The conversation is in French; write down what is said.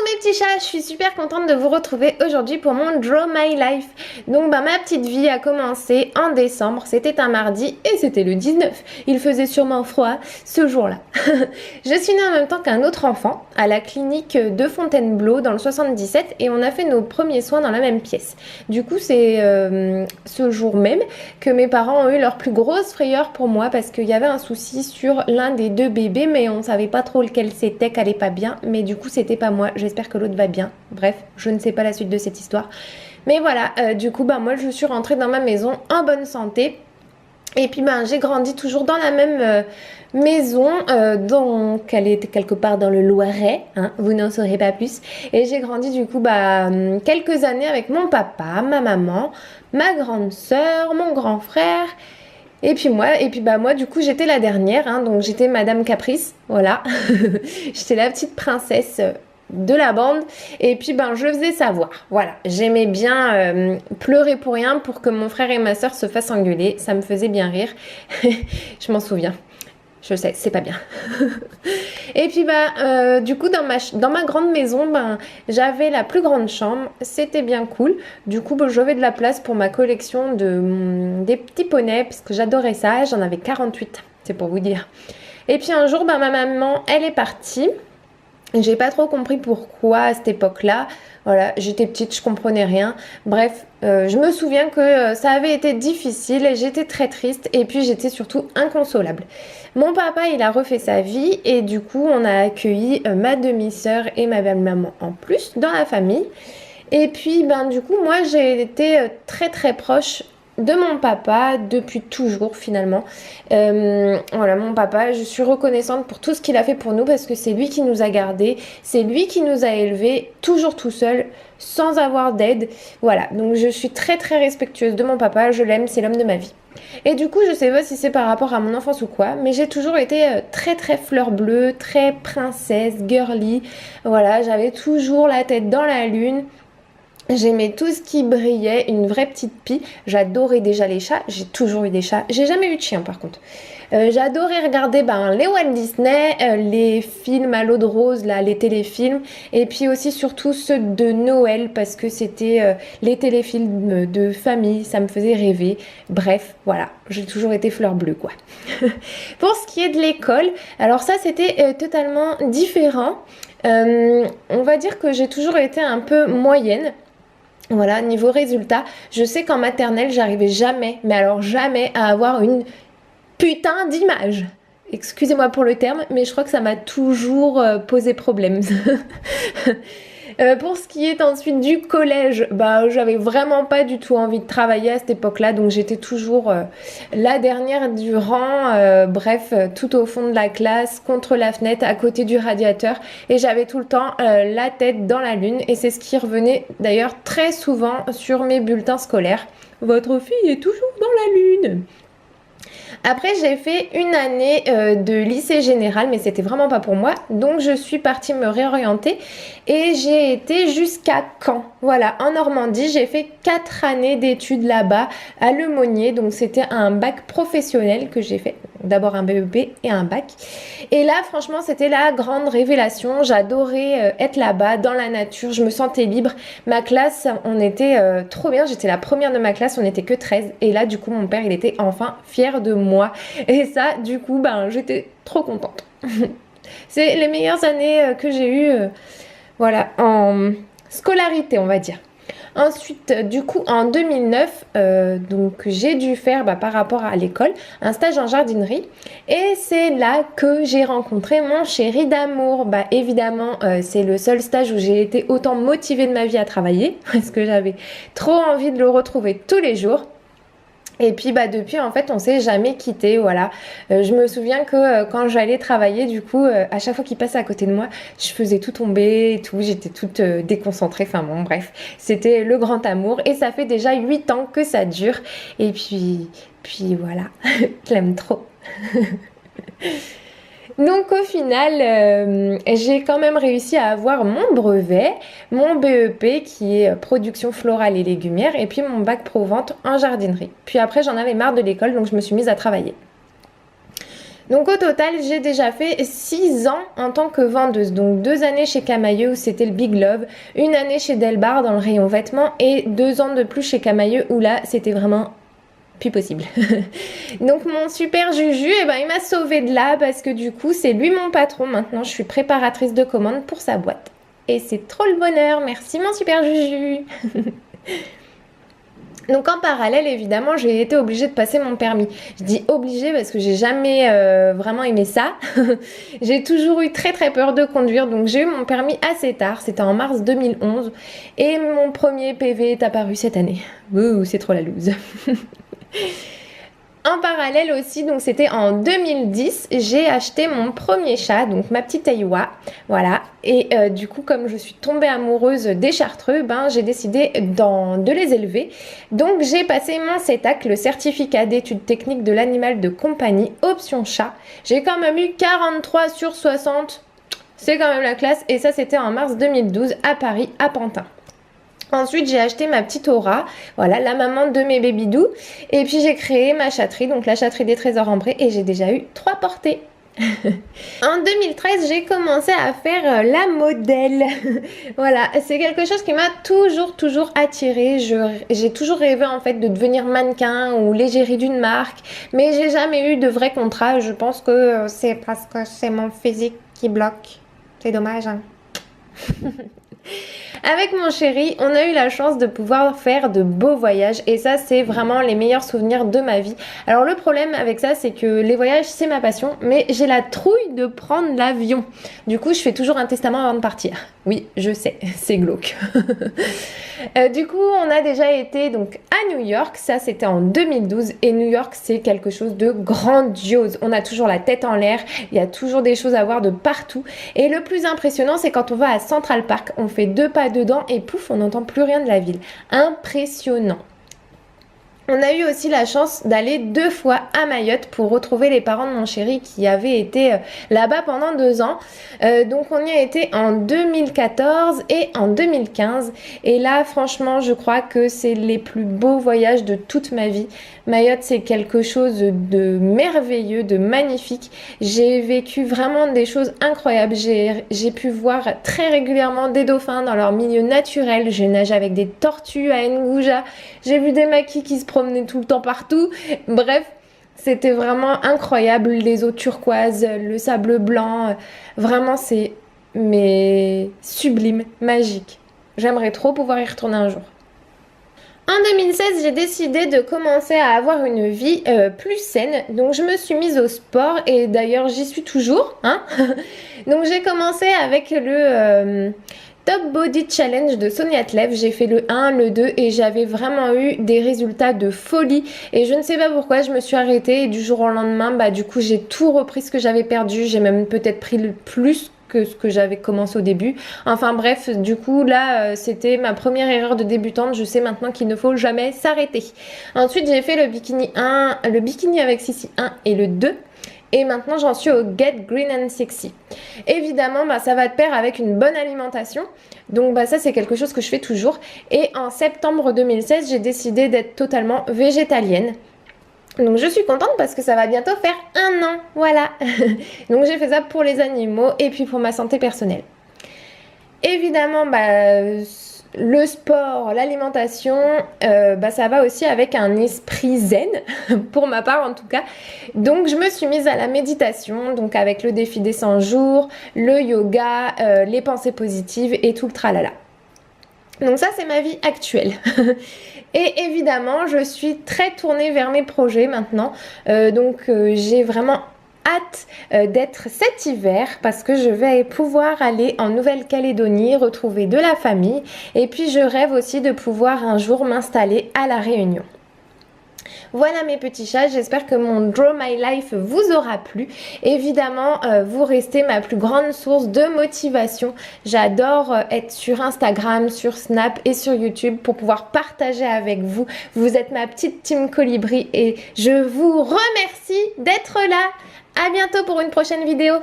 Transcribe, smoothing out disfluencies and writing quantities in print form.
mes petits chats, je suis super contente de vous retrouver aujourd'hui pour mon Draw My Life. Donc ma petite vie a commencé en décembre, c'était un mardi et c'était le 19. Il faisait sûrement froid ce jour-là. Je suis née en même temps qu'un autre enfant à la clinique de Fontainebleau dans le 77 et on a fait nos premiers soins dans la même pièce. Du coup c'est ce jour même que mes parents ont eu leur plus grosse frayeur pour moi parce qu'il y avait un souci sur l'un des deux bébés mais on savait pas trop lequel c'était, qu'elle allait pas bien, mais du coup c'était pas moi. J'espère que l'autre va bien. Bref, je ne sais pas la suite de cette histoire. Mais voilà, du coup, moi, je suis rentrée dans ma maison en bonne santé. Et puis, j'ai grandi toujours dans la même maison. Donc, elle était quelque part dans le Loiret. Hein, vous n'en saurez pas plus. Et j'ai grandi, du coup, quelques années avec mon papa, ma maman, ma grande sœur, mon grand frère. Et puis moi, du coup, j'étais la dernière, hein, donc j'étais Madame Caprice, voilà. J'étais la petite princesse de la bande. Et puis, je faisais savoir, voilà. J'aimais bien pleurer pour rien pour que mon frère et ma soeur se fassent engueuler. Ça me faisait bien rire. Je m'en souviens. Je sais, c'est pas bien. Et puis du coup dans ma grande maison, j'avais la plus grande chambre, c'était bien cool. Du coup, j'avais de la place pour ma collection des petits poneys parce que j'adorais ça. J'en avais 48, c'est pour vous dire. Et puis un jour, ma maman, elle est partie. J'ai pas trop compris pourquoi à cette époque-là. Voilà, j'étais petite, je comprenais rien. Bref, je me souviens que ça avait été difficile et j'étais très triste et puis j'étais surtout inconsolable. Mon papa, il a refait sa vie et du coup, on a accueilli ma demi-sœur et ma belle-maman en plus dans la famille. Et puis, du coup, moi, j'ai été très très proche de mon papa depuis toujours finalement. Voilà, mon papa, je suis reconnaissante pour tout ce qu'il a fait pour nous parce que c'est lui qui nous a gardés, c'est lui qui nous a élevés, toujours tout seul, sans avoir d'aide. Voilà, donc je suis très très respectueuse de mon papa, je l'aime, c'est l'homme de ma vie. Et du coup, je sais pas si c'est par rapport à mon enfance ou quoi, mais j'ai toujours été très très fleur bleue, très princesse, girly. Voilà, j'avais toujours la tête dans la lune. J'aimais tout ce qui brillait, une vraie petite pie. J'adorais déjà les chats, j'ai toujours eu des chats. J'ai jamais eu de chien par contre. J'adorais regarder les Walt Disney, les films à l'eau de rose, là, les téléfilms. Et puis aussi surtout ceux de Noël parce que c'était les téléfilms de famille, ça me faisait rêver. Bref, voilà, j'ai toujours été fleur bleue quoi. Pour ce qui est de l'école, alors ça c'était totalement différent. On va dire que j'ai toujours été un peu moyenne. Voilà, niveau résultat, je sais qu'en maternelle, j'arrivais jamais, mais alors jamais à avoir une putain d'image. Excusez-moi pour le terme, mais je crois que ça m'a toujours posé problème. Pour ce qui est ensuite du collège, j'avais vraiment pas du tout envie de travailler à cette époque-là, donc j'étais toujours la dernière du rang, tout au fond de la classe, contre la fenêtre, à côté du radiateur, et j'avais tout le temps la tête dans la lune, et c'est ce qui revenait d'ailleurs très souvent sur mes bulletins scolaires. Votre fille est toujours dans la lune. Après, j'ai fait une année de lycée général, mais c'était vraiment pas pour moi. Donc, je suis partie me réorienter et j'ai été jusqu'à Caen. Voilà, en Normandie, j'ai fait 4 années d'études là-bas à Lemonnier. Donc, c'était un bac professionnel que j'ai fait. D'abord un BEP et un bac. Et là, franchement, c'était la grande révélation. J'adorais être là-bas, dans la nature. Je me sentais libre. Ma classe, on était trop bien. J'étais la première de ma classe. On n'était que 13. Et là, du coup, mon père, il était enfin fier de moi. Et ça, du coup, j'étais trop contente. C'est les meilleures années que j'ai eues, voilà, en scolarité, on va dire. Ensuite, du coup, en 2009, donc j'ai dû faire, par rapport à l'école, un stage en jardinerie. Et c'est là que j'ai rencontré mon chéri d'amour. Évidemment, c'est le seul stage où j'ai été autant motivée de ma vie à travailler, parce que j'avais trop envie de le retrouver tous les jours. Et puis depuis en fait on s'est jamais quitté, voilà. Je me souviens que quand j'allais travailler du coup à chaque fois qu'il passait à côté de moi je faisais tout tomber et tout, j'étais toute déconcentrée, enfin bon bref, c'était le grand amour et ça fait déjà 8 ans que ça dure et puis voilà, je l'aime trop. Donc au final, j'ai quand même réussi à avoir mon brevet, mon BEP qui est production florale et légumière et puis mon bac pro-vente en jardinerie. Puis après j'en avais marre de l'école donc je me suis mise à travailler. Donc au total, j'ai déjà fait 6 ans en tant que vendeuse. Donc 2 années chez Camailleux où c'était le Big Love, 1 année chez Delbar dans le rayon vêtements et 2 ans de plus chez Camailleux où là c'était vraiment plus possible. Donc mon super Juju, eh ben, il m'a sauvée de là parce que du coup c'est lui mon patron. Maintenant je suis préparatrice de commandes pour sa boîte. Et c'est trop le bonheur, merci mon super Juju. Donc en parallèle, évidemment, j'ai été obligée de passer mon permis. Je dis obligée parce que j'ai jamais vraiment aimé ça. J'ai toujours eu très très peur de conduire, donc j'ai eu mon permis assez tard, c'était en mars 2011. Et mon premier PV est apparu cette année. Ouh, c'est trop la loose. En parallèle aussi, donc c'était en 2010, j'ai acheté mon premier chat, donc ma petite Aiwa, voilà. Et du coup, comme je suis tombée amoureuse des chartreux, ben j'ai décidé de les élever. Donc j'ai passé mon CETAC, le certificat d'études techniques de l'animal de compagnie, option chat. J'ai quand même eu 43 sur 60, c'est quand même la classe. Et ça, c'était en mars 2012 à Paris, à Pantin. Ensuite, j'ai acheté ma petite Aura, voilà, la maman de mes bébidous. Et puis, j'ai créé ma chatterie, donc la chatterie des trésors ambrés. Et j'ai déjà eu 3 portées. En 2013, j'ai commencé à faire la modèle. Voilà, c'est quelque chose qui m'a toujours attirée. J'ai toujours rêvé en fait de devenir mannequin ou l'égérie d'une marque. Mais j'ai jamais eu de vrai contrat. Je pense que c'est parce que c'est mon physique qui bloque. C'est dommage, hein. Avec mon chéri, on a eu la chance de pouvoir faire de beaux voyages et ça c'est vraiment les meilleurs souvenirs de ma vie. Alors le problème avec ça c'est que les voyages c'est ma passion mais j'ai la trouille de prendre l'avion. Du coup je fais toujours un testament avant de partir. Oui je sais, c'est glauque. Du coup on a déjà été donc à New York, ça c'était en 2012 et New York c'est quelque chose de grandiose. On a toujours la tête en l'air, il y a toujours des choses à voir de partout et le plus impressionnant c'est quand on va à Central Park, on fait 2 pas dedans et pouf, on n'entend plus rien de la ville. Impressionnant. On a eu aussi la chance d'aller 2 fois à Mayotte pour retrouver les parents de mon chéri qui avaient été là-bas pendant 2 ans. Donc on y a été en 2014 et en 2015. Et là, franchement, je crois que c'est les plus beaux voyages de toute ma vie. Mayotte, c'est quelque chose de merveilleux, de magnifique. J'ai vécu vraiment des choses incroyables. J'ai pu voir très régulièrement des dauphins dans leur milieu naturel. J'ai nagé avec des tortues à Ngouja. J'ai vu des maquis qui se promenaient tout le temps partout. Bref, c'était vraiment incroyable. Les eaux turquoises, le sable blanc. Vraiment, c'est sublime, magique. J'aimerais trop pouvoir y retourner un jour. En 2016, j'ai décidé de commencer à avoir une vie plus saine. Donc je me suis mise au sport et d'ailleurs j'y suis toujours, hein. Donc j'ai commencé avec le Top Body Challenge de Sonia Tlev. J'ai fait le 1, le 2 et j'avais vraiment eu des résultats de folie. Et je ne sais pas pourquoi je me suis arrêtée et du jour au lendemain, bah du coup j'ai tout repris ce que j'avais perdu. J'ai même peut-être pris le plus que ce que j'avais commencé au début. Enfin bref, du coup là c'était ma première erreur de débutante. Je sais maintenant qu'il ne faut jamais s'arrêter. Ensuite j'ai fait le bikini 1, le bikini avec Sissi 1 et le 2. Et maintenant j'en suis au Get Green and Sexy. Évidemment bah, ça va de pair avec une bonne alimentation. Donc bah, ça c'est quelque chose que je fais toujours. Et en septembre 2016 j'ai décidé d'être totalement végétalienne. Donc je suis contente parce que ça va bientôt faire 1 an, voilà. Donc j'ai fait ça pour les animaux et puis pour ma santé personnelle. Évidemment, bah, le sport, l'alimentation, bah, ça va aussi avec un esprit zen, pour ma part en tout cas. Donc je me suis mise à la méditation, donc avec le défi des 100 jours, le yoga, les pensées positives et tout le tralala. Donc ça c'est ma vie actuelle. Et évidemment je suis très tournée vers mes projets maintenant. Donc j'ai vraiment hâte d'être cet hiver parce que je vais pouvoir aller en Nouvelle-Calédonie, retrouver de la famille. Et puis je rêve aussi de pouvoir un jour m'installer à La Réunion. Voilà mes petits chats, j'espère que mon Draw My Life vous aura plu. Évidemment, vous restez ma plus grande source de motivation. J'adore être sur Instagram, sur Snap et sur YouTube pour pouvoir partager avec vous. Vous êtes ma petite team colibri et je vous remercie d'être là. À bientôt pour une prochaine vidéo.